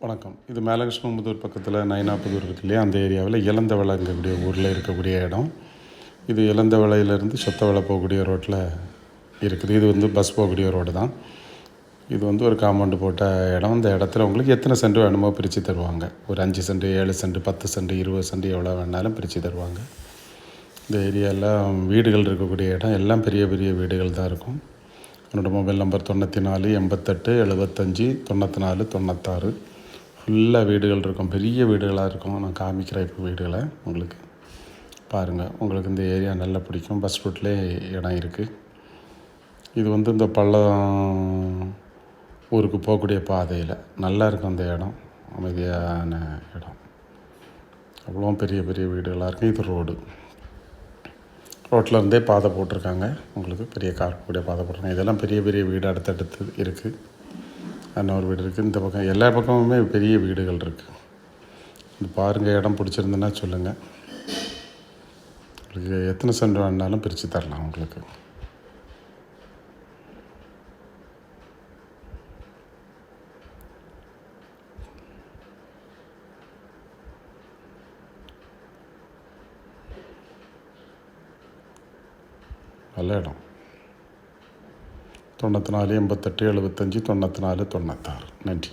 வணக்கம். இது மேலகிருஷ்ணம்புதூர் பக்கத்தில் நயினாப்புதூர் இருக்கு இல்லையா, அந்த ஏரியாவில் இளந்தவளைங்கக்கூடிய ஊரில் இருக்கக்கூடிய இடம். இது இளந்தவளையிலேருந்து சொத்தவளை போகக்கூடிய ரோட்டில் இருக்குது. இது வந்து பஸ் போகக்கூடிய ரோடு தான். இது வந்து ஒரு காம்பவுண்டு போட்ட இடம். இந்த இடத்துல உங்களுக்கு எத்தனை சென்ட் வேணுமோ பிரித்து தருவாங்க. ஒரு 5 சென்ட், 7 சென்ட், 10 சென்ட், 20 சென்ட் எவ்வளோ வேணாலும் பிரித்து தருவாங்க. இந்த ஏரியாவில் வீடுகள் இருக்கக்கூடிய இடம் எல்லாம் பெரிய பெரிய வீடுகள் தான் இருக்கும். என்னோடய மொபைல் நம்பர் 94 88 75 94 96. ஃபுல்லாக வீடுகள் இருக்கும், பெரிய வீடுகளாக இருக்கும். நான் காமிக்கிறேன் இப்போ வீடுகளை உங்களுக்கு பாருங்கள். உங்களுக்கு இந்த ஏரியா நல்லா பிடிக்கும். பஸ் ரூட்லேயே இடம் இருக்குது. இது வந்து இந்த பள்ளம் ஊருக்கு போகக்கூடிய பாதையில் நல்லா இருக்கும். அந்த இடம் அமைதியான இடம், அவ்வளோ பெரிய பெரிய வீடுகளாக இருக்குது. இது ரோட்டில் இருந்தே பாதை போட்டிருக்காங்க. உங்களுக்கு பெரிய கார் போகக்கூடிய பாதை போட்டிருக்காங்க. இதெல்லாம் பெரிய பெரிய வீடு அடுத்தடுத்து இருக்குது. இன்னொரு வீடு இருக்குது. இந்த பக்கம் எல்லா பக்கமுமே பெரிய வீடுகள் இருக்குது. இது பாருங்கள், இடம் பிடிச்சிருந்துன்னா சொல்லுங்கள். உங்களுக்கு எத்தனை சென்ட் வேணாலும் பிரித்து தரலாம். உங்களுக்கு நல்ல இடம். 94 88 75 94 96. நன்றி.